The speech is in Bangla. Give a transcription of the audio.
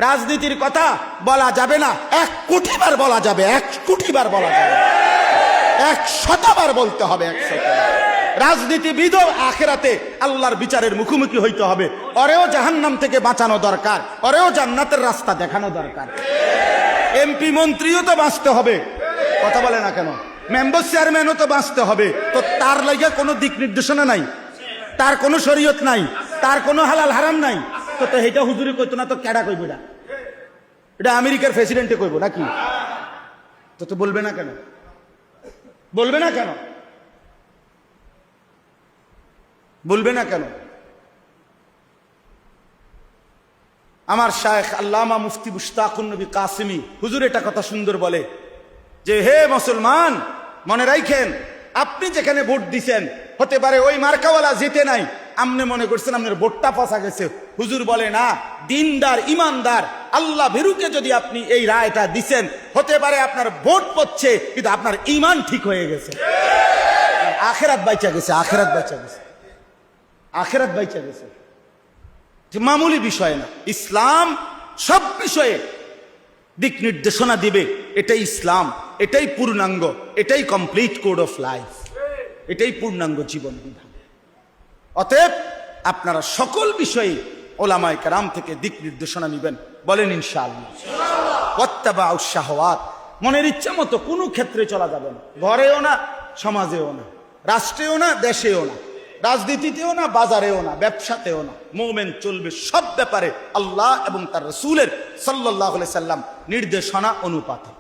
রাজনীতির কথা বলা যাবে না, 1 কোটি বার বলা যাবে, 1 কোটি বার বলা যাবে, 100 বার বলতে হবে, 100 বার। রাজনীতিবিদ আখিরাতে আল্লাহর বিচারের মুখোমুখি হইতে হবে, ওরেও জাহান্নাম থেকে বাঁচানো দরকার, ওরেও জান্নাতের রাস্তা দেখানো দরকার। এমপি মন্ত্রীও তো বাঁচতে হবে, কথা বলে না কেন? মেম্বার চেয়ারম্যানও তো বাঁচতে হবে। তো তার লাগে কোনো দিক নির্দেশনা নাই, তার কোনো শরীয়ত নাই, তার কোনো হালাল হারাম নাই। তো এটা হুজুরি কইতো না, তো কেডা কইব? এটা আমেরিকার প্রেসিডেন্টে কইব নাকি? তো বলবে না কেন? বলবে না কেন? বলবে না কেন? আমার শায়েখ আল্লামা মুফতি মুশতাকুন নবী কাসিমি হুজুর এটা কথা সুন্দর বলে যে, হে মুসলমান, মনে রাখেন, আপনি যেখানে ভোট দিছেন হতে পারে ওই মার্কাওয়ালা জিতে নাই, আপনি মনে করছেন আপনার ভোটটা ফসা গেছে। হুজুর বলে না, দিনদার ইমানদার আল্লাহ ভীরুকে যদি আপনি এই রায়টা দিছেন, হতে পারে আপনার ভোট পড়ছে কিন্তু আপনার ইমান ঠিক হয়ে গেছে, আখিরাত বাইচা গেছে, আখিরাত বাইচা গেছে, আখিরাত বাইচা গেছে। মামুলি বিষয় না, ইসলাম সব বিষয়ে দিক নির্দেশনা দিবে। এটাই ইসলাম, এটাই পূর্ণাঙ্গ, এটাই কমপ্লিট কোড অফ লাইফ, এটাই পূর্ণাঙ্গ জীবন বিধান। অতএব আপনারা সকল বিষয়ে ওলামায়ে কেরাম থেকে দিক নির্দেশনা নেবেন, বলেন ইনশাআল্লাহ। ওয়াত্তাবাউ শাহওয়াত, মনের ইচ্ছা মতো কোনো ক্ষেত্রে চলা যাবে না, ঘরেও না, সমাজেও না, রাষ্ট্রেও না, দেশেও না, রাজনীতিতেও না, বাজারেও না, ব্যবসাতেও না। মুমিন চলবে সব ব্যাপারে আল্লাহ এবং তার রাসূলের সাল্লাল্লাহু আলাইহি সাল্লাম নির্দেশনা অনুপাতে।